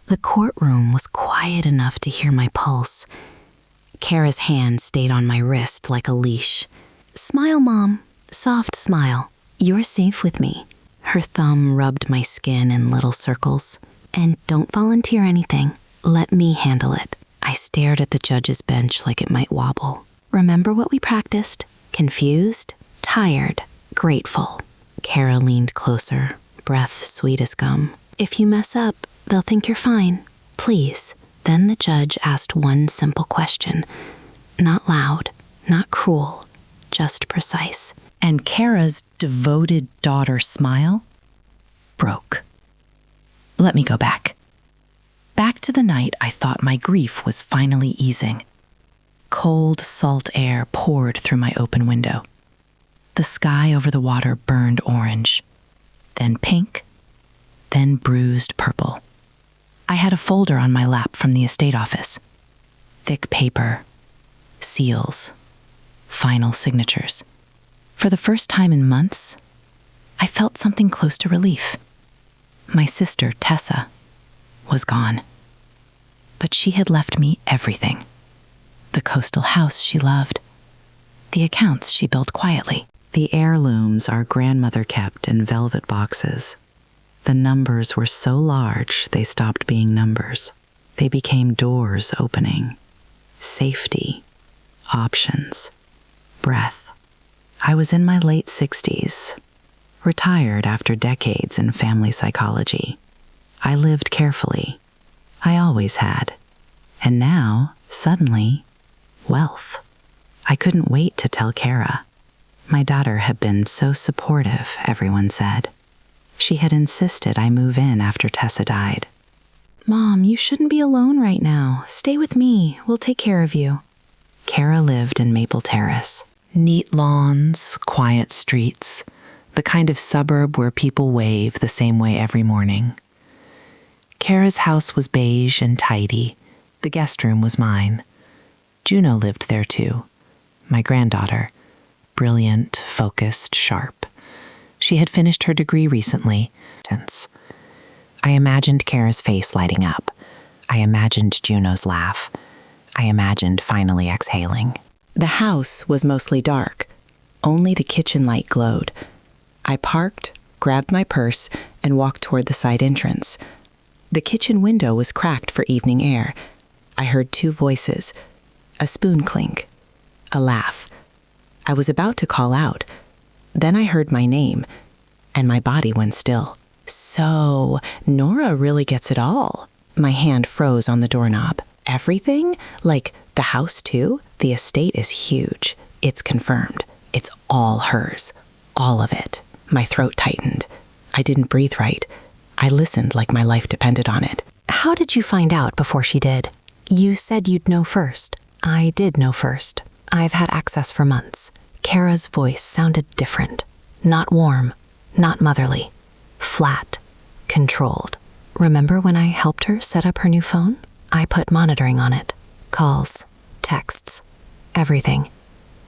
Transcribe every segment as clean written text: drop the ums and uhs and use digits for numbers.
The courtroom was quiet enough to hear my pulse. Kara's hand stayed on my wrist like a leash. "Smile, Mom. Soft smile. You're safe with me." Her thumb rubbed my skin in little circles. "And don't volunteer anything. Let me handle it." I stared at the judge's bench like it might wobble. "Remember what we practiced? Confused, tired, grateful." Kara leaned closer, breath sweet as gum. "If you mess up, they'll think you're fine. Please." Then the judge asked one simple question. Not loud, not cruel, just precise. And Kara's devoted daughter smile broke. Let me go back. Back to the night I thought my grief was finally easing. Cold, salt air poured through my open window. The sky over the water burned orange, then pink, then bruised purple. I had a folder on my lap from the estate office. Thick paper, seals, final signatures. For the first time in months, I felt something close to relief. My sister, Tessa, was gone. But she had left me everything. The coastal house she loved, the accounts she built quietly, the heirlooms our grandmother kept in velvet boxes. The numbers were so large they stopped being numbers. They became doors opening, safety, options, breath. I was in my late 60s, retired after decades in family psychology. I lived carefully. I always had. And now, suddenly, wealth. I couldn't wait to tell Kara. My daughter had been so supportive, everyone said. She had insisted I move in after Tessa died. "Mom, you shouldn't be alone right now. Stay with me. We'll take care of you." Kara lived in Maple Terrace. Neat lawns, quiet streets, the kind of suburb where people wave the same way every morning. Kara's house was beige and tidy. The guest room was mine. Juno lived there too, my granddaughter, brilliant, focused, sharp. She had finished her degree recently. I imagined Kara's face lighting up. I imagined Juno's laugh. I imagined finally exhaling. The house was mostly dark. Only the kitchen light glowed. I parked, grabbed my purse, and walked toward the side entrance. The kitchen window was cracked for evening air. I heard two voices, a spoon clink, a laugh. I was about to call out. Then I heard my name, and my body went still. So, Nora really gets it all. My hand froze on the doorknob. Everything? Like the house too? The estate is huge. It's confirmed. It's all hers. All of it. My throat tightened. I didn't breathe right. I listened like my life depended on it. "How did you find out before she did?" "You said you'd know first." I did know first. I've had access for months. Kara's voice sounded different. Not warm, not motherly. Flat, controlled. Remember when I helped her set up her new phone? I put monitoring on it. Calls, texts, everything.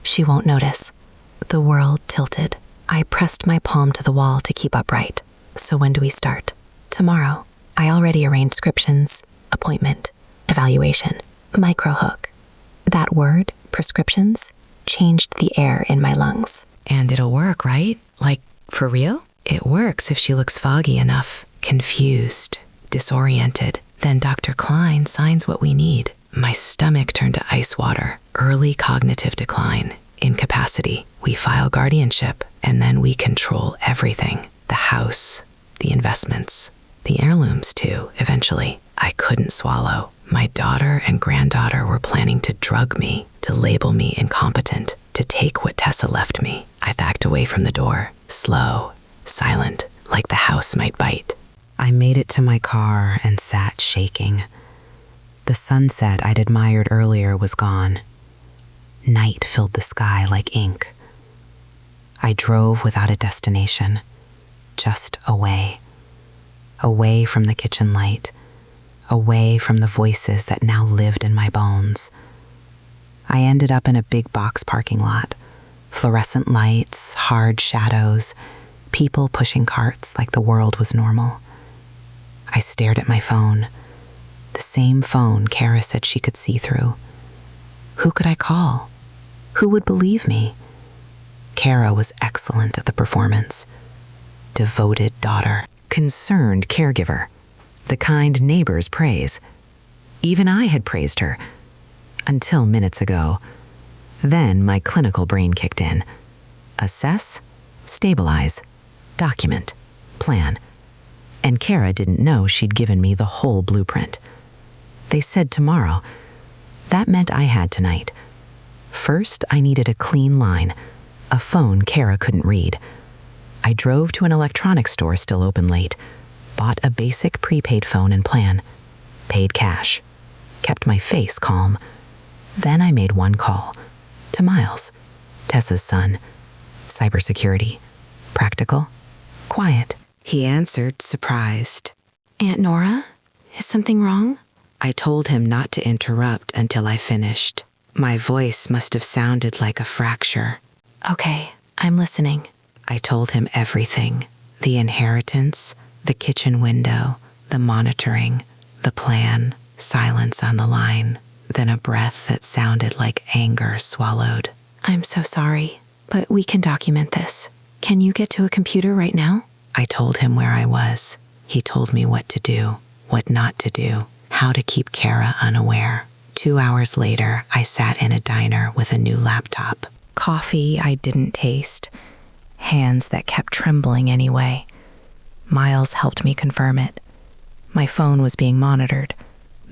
She won't notice. The world tilted. I pressed my palm to the wall to keep upright. "So when do we start?" "Tomorrow." I already arranged prescriptions, appointment, evaluation, microhook. That word, prescriptions, changed the air in my lungs. "And it'll work, right? Like, for real?" "It works if she looks foggy enough, confused, disoriented. Then Dr. Klein signs what we need." My stomach turned to ice water. Early cognitive decline, incapacity. We file guardianship, and then we control everything. The house, the investments, the heirlooms too, eventually. I couldn't swallow. My daughter and granddaughter were planning to drug me, to label me incompetent, to take what Tessa left me. I backed away from the door, slow, silent, like the house might bite. I made it to my car and sat shaking. The sunset I'd admired earlier was gone. Night filled the sky like ink. I drove without a destination, just away. Away from the kitchen light, away from the voices that now lived in my bones. I ended up in a big box parking lot. Fluorescent lights, hard shadows, people pushing carts like the world was normal. I stared at my phone. same phone Kara said she could see through. Who could I call? Who would believe me? Kara was excellent at the performance. Devoted daughter. Concerned caregiver. The kind neighbors praise. Even I had praised her. Until minutes ago. Then my clinical brain kicked in. Assess, stabilize, document, plan. And Kara didn't know she'd given me the whole blueprint. They said tomorrow. That meant I had tonight. First, I needed a clean line, a phone Kara couldn't read. I drove to an electronics store still open late, bought a basic prepaid phone and plan, paid cash, kept my face calm. Then I made one call, to Miles, Tessa's son. Cybersecurity, practical, quiet. He answered, surprised. Aunt Nora, is something wrong? I told him not to interrupt until I finished. My voice must have sounded like a fracture. Okay, I'm listening. I told him everything. The inheritance, the kitchen window, the monitoring, the plan, silence on the line, then a breath that sounded like anger swallowed. I'm so sorry, but we can document this. Can you get to a computer right now? I told him where I was. He told me what to do, what not to do, how to keep Kara unaware. 2 hours later, I sat in a diner with a new laptop. Coffee I didn't taste. Hands that kept trembling anyway. Miles helped me confirm it. My phone was being monitored,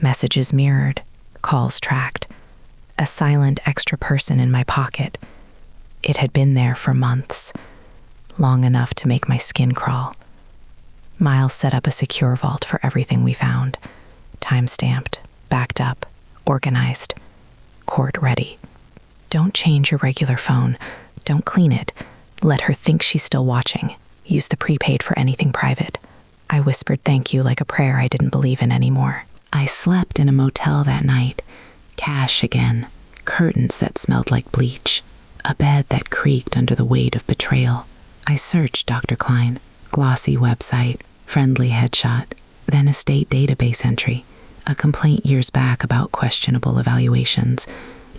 messages mirrored, calls tracked. A silent extra person in my pocket. It had been there for months, long enough to make my skin crawl. Miles set up a secure vault for everything we found. Time-stamped, backed up, organized, court-ready. Don't change your regular phone. Don't clean it. Let her think she's still watching. Use the prepaid for anything private. I whispered thank you like a prayer I didn't believe in anymore. I slept in a motel that night. Cash again. Curtains that smelled like bleach. A bed that creaked under the weight of betrayal. I searched Dr. Klein. Glossy website. Friendly headshot. Then a state database entry. A complaint years back about questionable evaluations.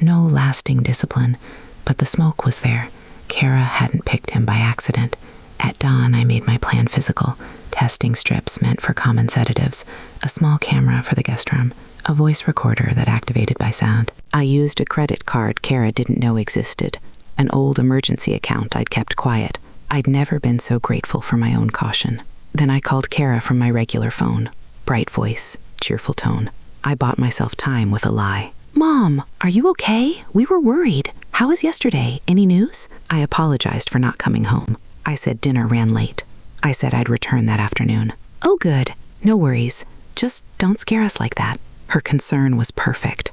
No lasting discipline. But the smoke was there. Kara hadn't picked him by accident. At dawn, I made my plan physical. Testing strips meant for common sedatives. A small camera for the guest room. A voice recorder that activated by sound. I used a credit card Kara didn't know existed. An old emergency account I'd kept quiet. I'd never been so grateful for my own caution. Then I called Kara from my regular phone. Bright voice, cheerful tone. I bought myself time with a lie. Mom, are you okay? We were worried. How was yesterday? Any news? I apologized for not coming home. I said dinner ran late. I said I'd return that afternoon. Oh, good. No worries. Just don't scare us like that. Her concern was perfect.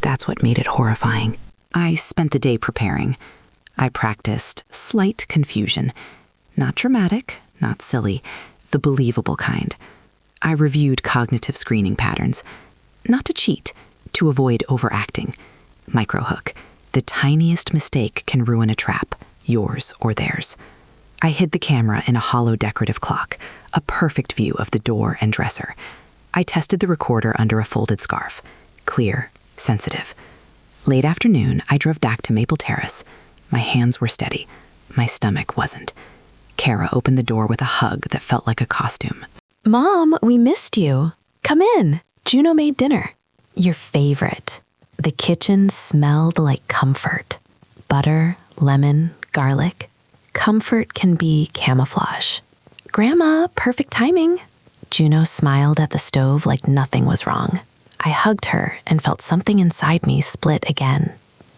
That's what made it horrifying. I spent the day preparing. I practiced slight confusion. Not dramatic, not silly, the believable kind. I reviewed cognitive screening patterns. Not to cheat, to avoid overacting. Microhook. The tiniest mistake can ruin a trap, yours or theirs. I hid the camera in a hollow decorative clock, a perfect view of the door and dresser. I tested the recorder under a folded scarf. Clear, sensitive. Late afternoon, I drove back to Maple Terrace. My hands were steady. My stomach wasn't. Kara opened the door with a hug that felt like a costume. Mom, we missed you. Come in. Juno made dinner. Your favorite. The kitchen smelled like comfort. Butter, lemon, garlic. Comfort can be camouflage. Grandma, perfect timing. Juno smiled at the stove like nothing was wrong. I hugged her and felt something inside me split again.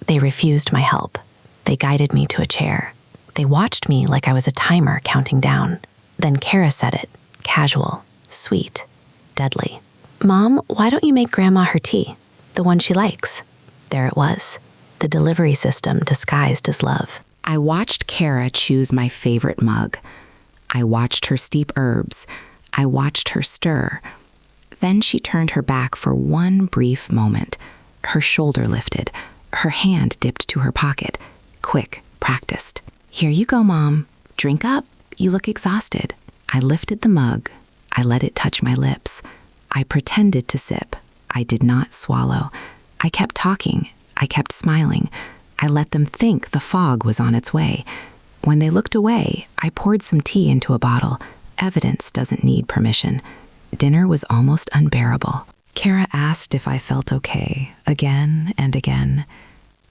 They refused my help. They guided me to a chair. They watched me like I was a timer counting down. Then Kara said it, casual, sweet, deadly. Mom, why don't you make Grandma her tea? The one she likes. There it was, the delivery system disguised as love. I watched Kara choose my favorite mug. I watched her steep herbs. I watched her stir. Then she turned her back for one brief moment. Her shoulder lifted. Her hand dipped to her pocket. Quick, practiced. Here you go, Mom. Drink up. You look exhausted. I lifted the mug. I let it touch my lips. I pretended to sip. I did not swallow. I kept talking. I kept smiling. I let them think the fog was on its way. When they looked away, I poured some tea into a bottle. Evidence doesn't need permission. Dinner was almost unbearable. Kara asked if I felt okay, again and again.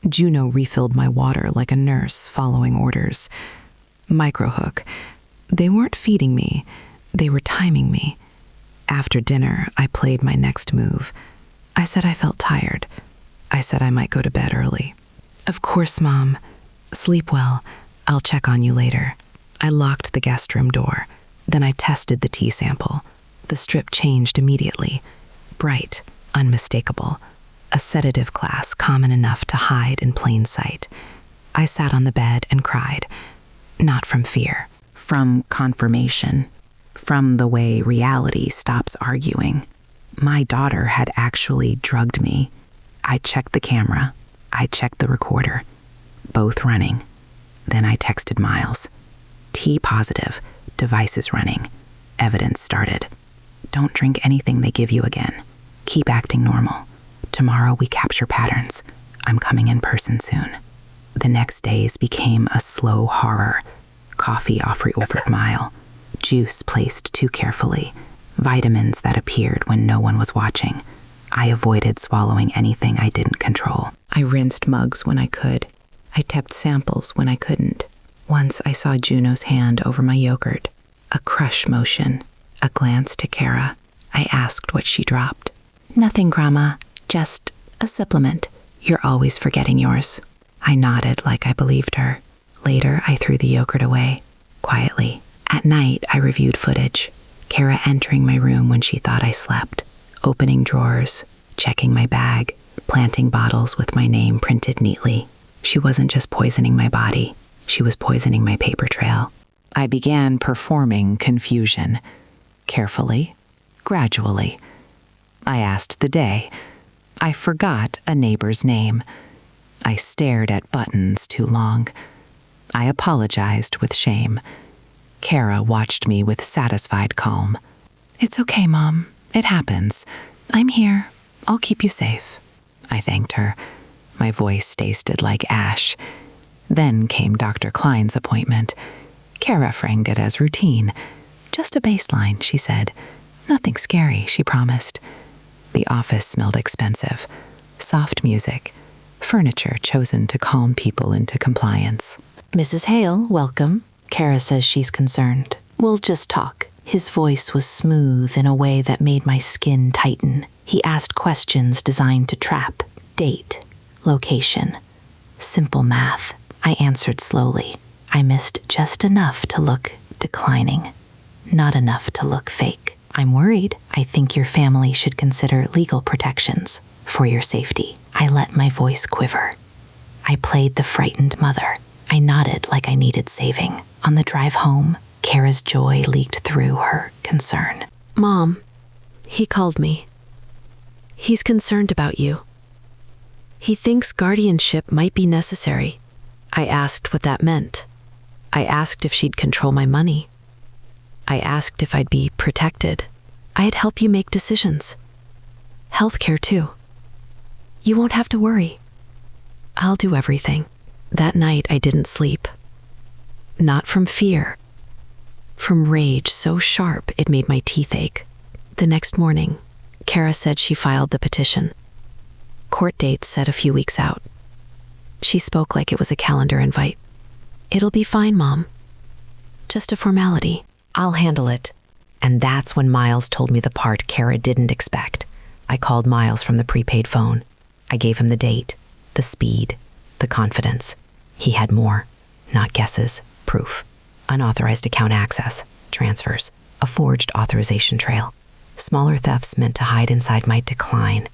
Juno refilled my water like a nurse following orders. Microhook. They weren't feeding me. They were timing me. After dinner, I played my next move. I said I felt tired. I said I might go to bed early. Of course, Mom. Sleep well. I'll check on you later. I locked the guest room door. Then I tested the tea sample. The strip changed immediately. Bright, unmistakable. A sedative class common enough to hide in plain sight. I sat on the bed and cried. Not from fear. From confirmation. From the way reality stops arguing. My daughter had actually drugged me. I checked the camera. I checked the recorder. Both running. Then I texted Miles. T positive. Devices running. Evidence started. Don't drink anything they give you again. Keep acting normal. Tomorrow we capture patterns. I'm coming in person soon. The next days became a slow horror. Coffee offered mile. Juice placed too carefully. Vitamins that appeared when no one was watching. I avoided swallowing anything I didn't control. I rinsed mugs when I could. I tapped samples when I couldn't. Once I saw Juno's hand over my yogurt. A crush motion. A glance to Kara. I asked what she dropped. Nothing, Grandma. Just a supplement. You're always forgetting yours. I nodded like I believed her. Later, I threw the yogurt away. Quietly. At night, I reviewed footage. Kara entering my room when she thought I slept. Opening drawers. Checking my bag. Planting bottles with my name printed neatly. She wasn't just poisoning my body. She was poisoning my paper trail. I began performing confusion. Carefully, gradually. I asked the day. I forgot a neighbor's name. I stared at buttons too long. I apologized with shame. Kara watched me with satisfied calm. It's okay, Mom. It happens. I'm here. I'll keep you safe. I thanked her. My voice tasted like ash. Then came Dr. Klein's appointment. Kara framed it as routine. Just a baseline, she said. Nothing scary, she promised. The office smelled expensive. Soft music. Furniture chosen to calm people into compliance. Mrs. Hale, welcome. Kara says she's concerned. We'll just talk. His voice was smooth in a way that made my skin tighten. He asked questions designed to trap. Date. Location. Simple math. I answered slowly. I missed just enough to look declining. Not enough to look fake. I'm worried. I think your family should consider legal protections for your safety. I let my voice quiver. I played the frightened mother. I nodded like I needed saving. On the drive home, Kara's joy leaked through her concern. Mom, he called me. He's concerned about you. He thinks guardianship might be necessary. I asked what that meant. I asked if she'd control my money. I asked if I'd be protected. I'd help you make decisions. Healthcare, too. You won't have to worry. I'll do everything. That night, I didn't sleep. Not from fear. From rage so sharp it made my teeth ache. The next morning, Kara said she filed the petition. Court date set a few weeks out. She spoke like it was a calendar invite. It'll be fine, Mom. Just a formality. I'll handle it. And that's when Miles told me the part Kara didn't expect. I called Miles from the prepaid phone. I gave him the date, the speed, the confidence. He had more, not guesses, proof. Unauthorized account access, transfers, a forged authorization trail. Smaller thefts meant to hide inside my decline.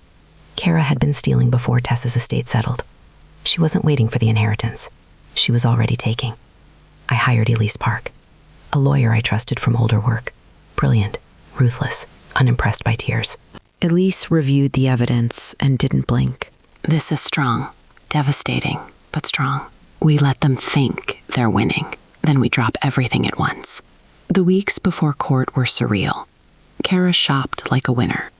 Kara had been stealing before Tessa's estate settled. She wasn't waiting for the inheritance. She was already taking. I hired Elise Park, a lawyer I trusted from older work. Brilliant, ruthless, unimpressed by tears. Elise reviewed the evidence and didn't blink. This is strong, devastating, but strong. We let them think they're winning. Then we drop everything at once. The weeks before court were surreal. Kara shopped like a winner.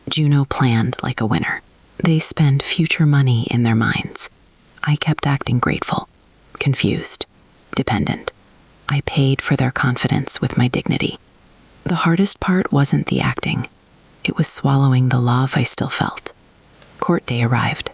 Juno planned like a winner. They spend future money in their minds. I kept acting grateful, confused, dependent. I paid for their confidence with my dignity. The hardest part wasn't the acting. It was swallowing the love I still felt. Court day arrived.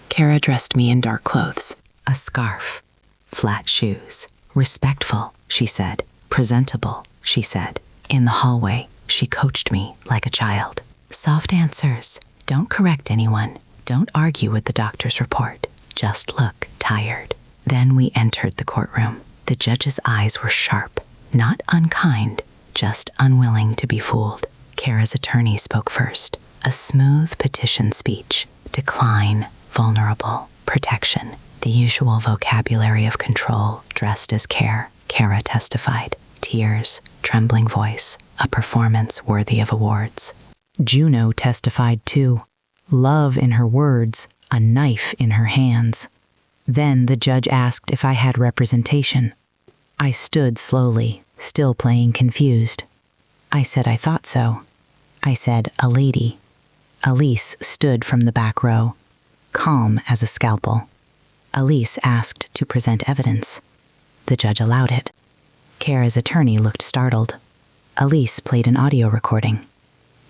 Kara dressed me in dark clothes. A scarf, flat shoes. Respectful, she said. Presentable, she said. In the hallway, she coached me like a child. Soft answers. Don't correct anyone. Don't argue with the doctor's report. Just look tired. Then we entered the courtroom. The judge's eyes were sharp, not unkind, just unwilling to be fooled. Kara's attorney spoke first. A smooth petition speech. Decline, vulnerable, protection. The usual vocabulary of control dressed as care. Kara testified. Tears, trembling voice, a performance worthy of awards. Juno testified too. Love in her words, a knife in her hands. Then the judge asked if I had representation. I stood slowly, still playing confused. I said I thought so. I said a lady. Elise stood from the back row, calm as a scalpel. Elise asked to present evidence. The judge allowed it. Kara's attorney looked startled. Elise played an audio recording.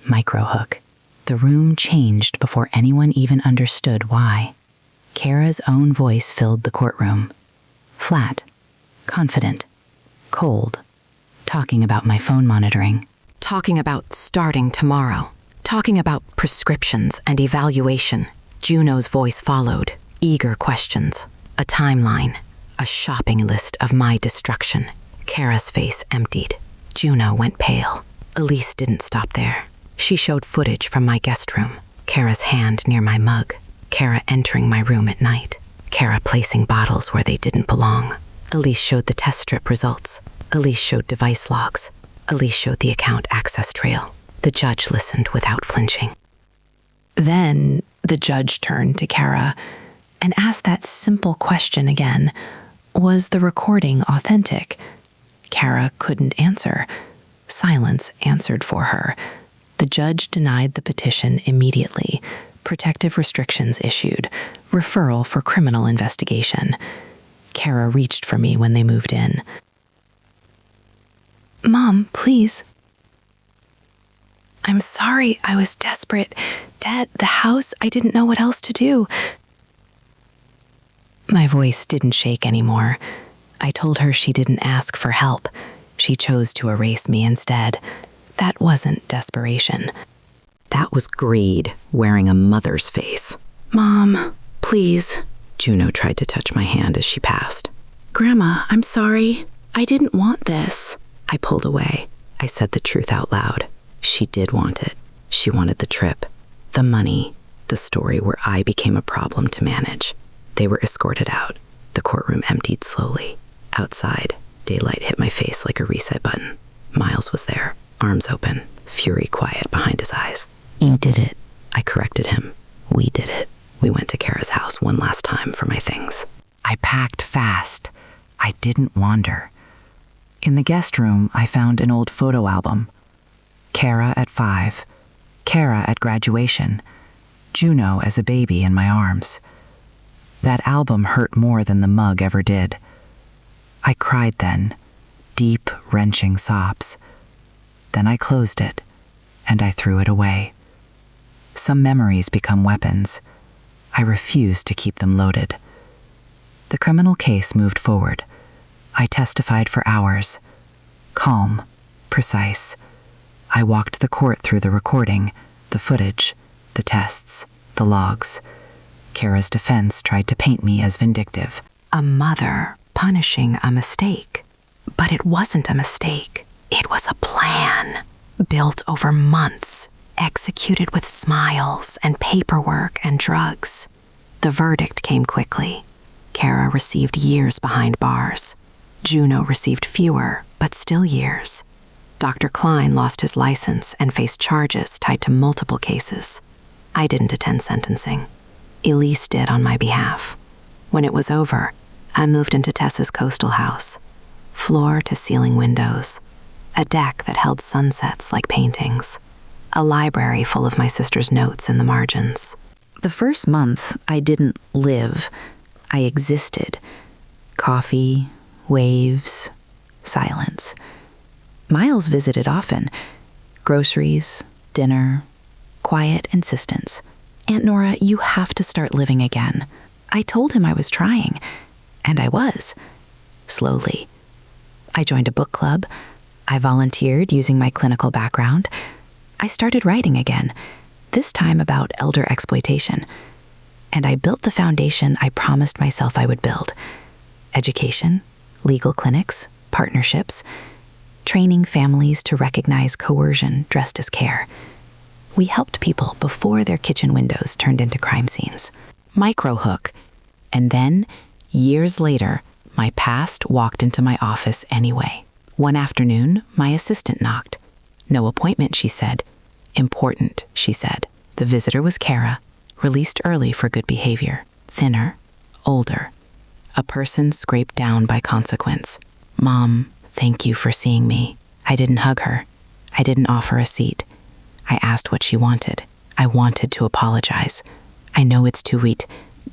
Microhook. The room changed before anyone even understood why. Kara's own voice filled the courtroom. Flat, confident, cold, talking about my phone monitoring. Talking about starting tomorrow. Talking about prescriptions and evaluation. Juno's voice followed. Eager questions. A timeline. A shopping list of my destruction. Kara's face emptied. Juno went pale. Elise didn't stop there. She showed footage from my guest room. Kara's hand near my mug. Kara entering my room at night. Kara placing bottles where they didn't belong. Elise showed the test strip results. Elise showed device logs. Elise showed the account access trail. The judge listened without flinching. Then the judge turned to Kara and asked that simple question again. Was the recording authentic? Kara couldn't answer. Silence answered for her. The judge denied the petition immediately. Protective restrictions issued. Referral for criminal investigation. Kara reached for me when they moved in. Mom, please. I'm sorry, I was desperate. Dad, the house, I didn't know what else to do. My voice didn't shake anymore. I told her she didn't ask for help. She chose to erase me instead. That wasn't desperation. That was greed, wearing a mother's face. Mom, please. Juno tried to touch my hand as she passed. Grandma, I'm sorry. I didn't want this. I pulled away. I said the truth out loud. She did want it. She wanted the trip, the money, the story where I became a problem to manage. They were escorted out. The courtroom emptied slowly. Outside, daylight hit my face like a reset button. Miles was there, arms open, fury quiet behind his eyes. You did it. I corrected him. We did it. We went to Kara's house one last time for my things. I packed fast. I didn't wander. In the guest room, I found an old photo album. Kara at 5. Kara at graduation. Juno as a baby in my arms. That album hurt more than the mug ever did. I cried then, deep, wrenching sobs. Then I closed it, and I threw it away. Some memories become weapons. I refused to keep them loaded. The criminal case moved forward. I testified for hours. Calm, precise. I walked the court through the recording, the footage, the tests, the logs. Kara's defense tried to paint me as vindictive. A mother punishing a mistake. But it wasn't a mistake. It was a plan, built over months, executed with smiles and paperwork and drugs. The verdict came quickly. Kara received years behind bars. Juno received fewer, but still years. Dr. Klein lost his license and faced charges tied to multiple cases. I didn't attend sentencing. Elise did on my behalf. When it was over, I moved into Tessa's coastal house. Floor-to-ceiling windows. A deck that held sunsets like paintings. a library full of my sister's notes in the margins. The first month, I didn't live, I existed. Coffee, waves, silence. Miles visited often. Groceries, dinner, quiet insistence. Aunt Nora, you have to start living again. I told him I was trying, and I was. Slowly. I joined a book club. I volunteered using my clinical background. I started writing again, this time about elder exploitation. And I built the foundation I promised myself I would build. Education, legal clinics, partnerships, training families to recognize coercion dressed as care. We helped people before their kitchen windows turned into crime scenes. Microhook. And then, years later, my past walked into my office anyway. One afternoon, my assistant knocked. No appointment, she said. Important, she said. The visitor was Kara, released early for good behavior. Thinner, older. A person scraped down by consequence. Mom, thank you for seeing me. I didn't hug her. I didn't offer a seat. I asked what she wanted. I wanted to apologize. I know it's too late,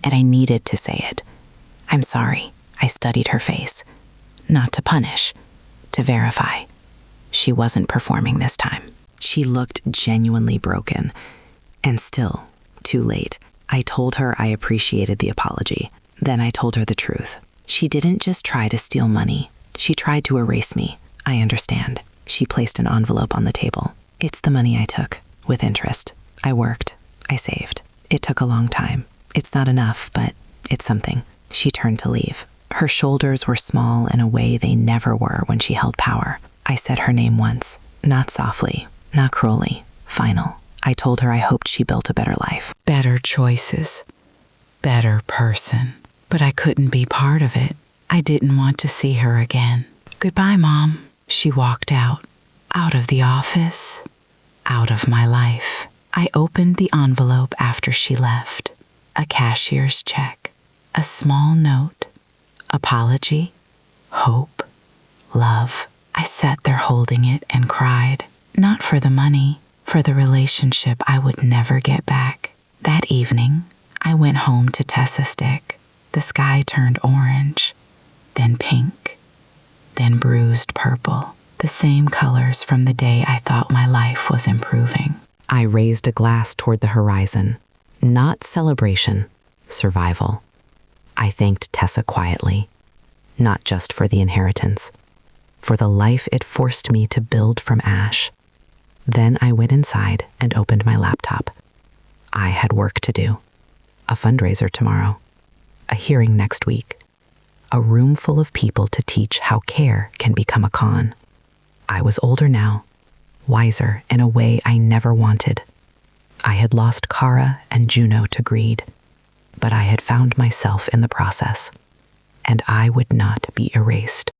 and I needed to say it. I'm sorry. I studied her face. Not to punish, to verify. She wasn't performing this time. She looked genuinely broken. And still, too late. I told her I appreciated the apology. Then I told her the truth. She didn't just try to steal money. She tried to erase me. I understand. She placed an envelope on the table. It's the money I took, with interest. I worked. I saved. It took a long time. It's not enough, but it's something. She turned to leave. Her shoulders were small in a way they never were when she held power. I said her name once, not softly, not cruelly, final. I told her I hoped she built a better life. Better choices. Better person. But I couldn't be part of it. I didn't want to see her again. Goodbye, Mom. She walked out. Out of the office. Out of my life. I opened the envelope after she left. A cashier's check. A small note. Apology. Hope. Love. I sat there holding it and cried. Not for the money, for the relationship I would never get back. That evening, I went home to Tessa Stick. The sky turned orange, then pink, then bruised purple. The same colors from the day I thought my life was improving. I raised a glass toward the horizon. Not celebration, survival. I thanked Tessa quietly, not just for the inheritance, for the life it forced me to build from ash. Then I went inside and opened my laptop. I had work to do. A fundraiser tomorrow. A hearing next week. A room full of people to teach how care can become a con. I was older now, wiser in a way I never wanted. I had lost Kara and Juno to greed, but I had found myself in the process, and I would not be erased.